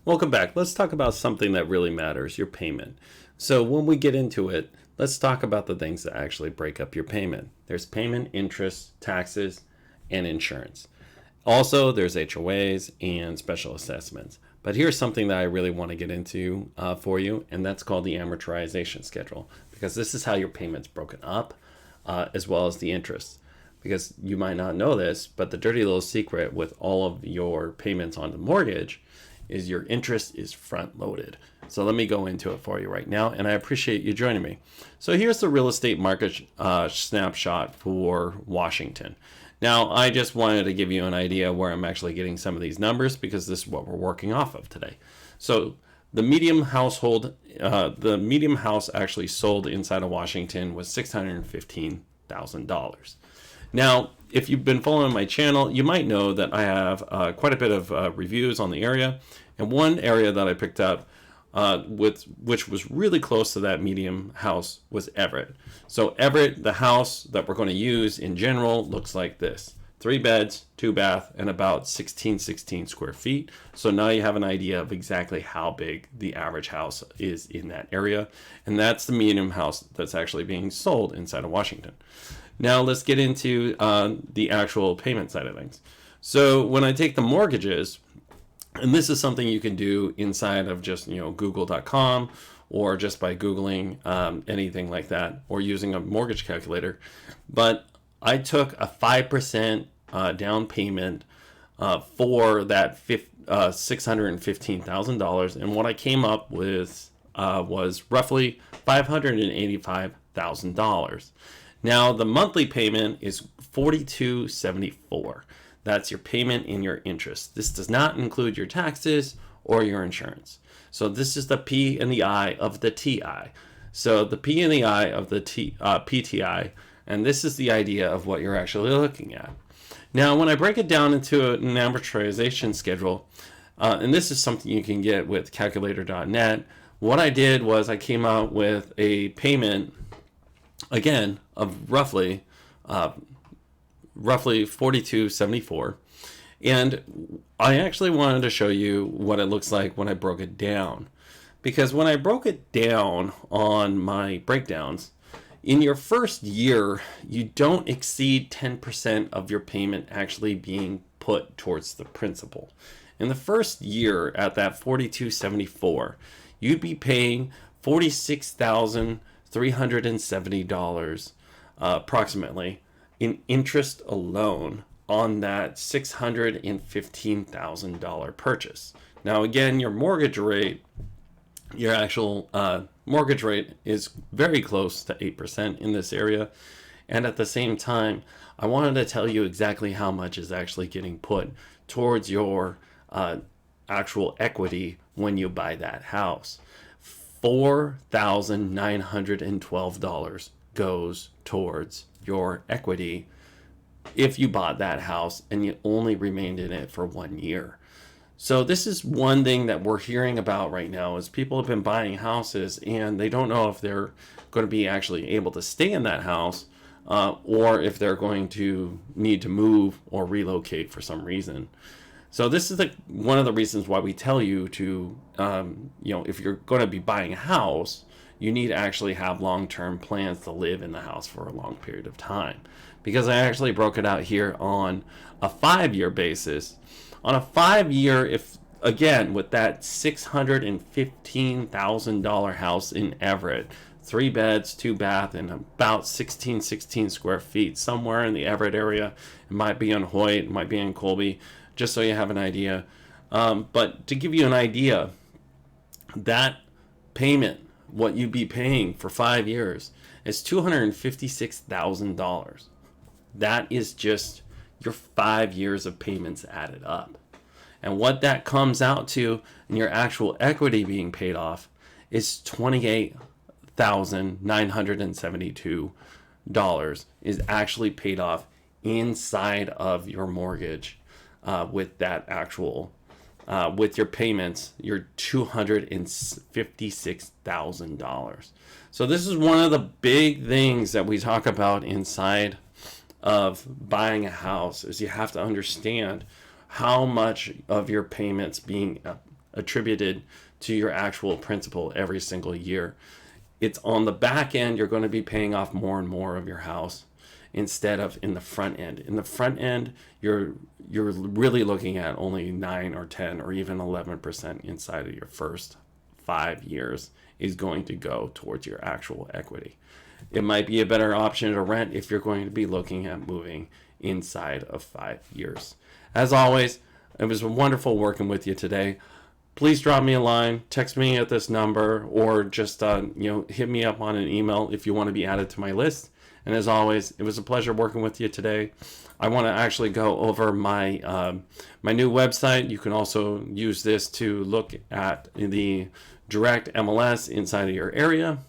Welcome back. Let's talk about something that really matters, your payment. So when we get into it, let's talk about the things that actually break up your payment. There's payment, interest, taxes, and insurance. Also, there's HOAs and special assessments. But here's something that I really want to get into for you, and that's called the amortization schedule, because this is how your payment's broken up, as well as the interest. Because you might not know this, but the dirty little secret with all of your payments on the mortgage is your interest is front loaded. So let me go into it for you right now, and I appreciate you joining me. So here's the real estate market snapshot for Washington. Now, I just wanted to give you an idea where I'm actually getting some of these numbers, because this is what we're working off of today. So the medium house actually sold inside of Washington was $615,000. Now, if you've been following my channel, you might know that I have quite a bit of reviews on the area. And one area that I picked up, which was really close to that medium house, was Everett. So Everett, the house that we're going to use in general, looks like this. 3 beds, 2 bath, and about 16 square feet. So now you have an idea of exactly how big the average house is in that area. And that's the medium house that's actually being sold inside of Washington. Now let's get into the actual payment side of things. So when I take the mortgages, and this is something you can do inside of just google.com, or just by Googling anything like that, or using a mortgage calculator. But I took a 5% down payment for that $615,000, and what I came up with was roughly $585,000. Now, the monthly payment is $42.74. That's your payment in your interest. This does not include your taxes or your insurance. So this is the P and the I of the TI. So the P and the I of the PTI, and this is the idea of what you're actually looking at. Now, when I break it down into an amortization schedule, and this is something you can get with calculator.net, what I did was I came out with a payment, again, of roughly $42.74, and I actually wanted to show you what it looks like when I broke it down, because when I broke it down on my breakdowns, in your first year you don't exceed 10% of your payment actually being put towards the principal. In the first year at that $42.74, you'd be paying $46,370 approximately in interest alone on that $615,000 purchase. Now again, your mortgage rate, your actual mortgage rate is very close to 8% in this area. And at the same time, I wanted to tell you exactly how much is actually getting put towards your actual equity when you buy that house. $4,912 goes towards your equity if you bought that house and you only remained in it for 1 year. So this is one thing that we're hearing about right now, is people have been buying houses and they don't know if they're going to be actually able to stay in that house, or if they're going to need to move or relocate for some reason. So this is one of the reasons why we tell you to, if you're going to be buying a house, you need to actually have long-term plans to live in the house for a long period of time. Because I actually broke it out here on a 5-year basis. On a 5-year, if again, with that $615,000 house in Everett, 3 beds, 2 bath, and about 16 square feet, somewhere in the Everett area. It might be on Hoyt, it might be in Colby, just so you have an idea. But to give you an idea, that payment, what you'd be paying for 5 years, is $256,000. That is just your 5 years of payments added up. And what that comes out to in your actual equity being paid off is $28,972 is actually paid off inside of your mortgage, with that actual with your payments, your $256,000. So this is one of the big things that we talk about inside of buying a house, is you have to understand how much of your payments being attributed to your actual principal every single year. It's on the back end, you're going to be paying off more and more of your house instead of in the front end. In the front end, you're really looking at only 9 or 10 or even 11% inside of your first 5 years is going to go towards your actual equity. It might be a better option to rent if you're going to be looking at moving inside of 5 years. As always, it was wonderful working with you today. Please drop me a line, text me at this number, or just hit me up on an email if you want to be added to my list. And as always, it was a pleasure working with you today. I want to actually go over my my new website. You can also use this to look at the direct MLS inside of your area,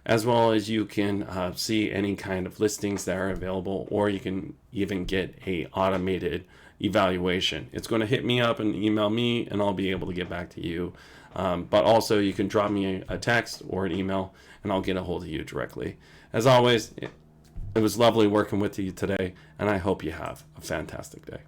as well as you can see any kind of listings that are available, or you can even get a automated evaluation. It's going to hit me up and email me, and I'll be able to get back to you. But also you can drop me a text or an email, and I'll get a hold of you directly. As always, it was lovely working with you today, and I hope you have a fantastic day.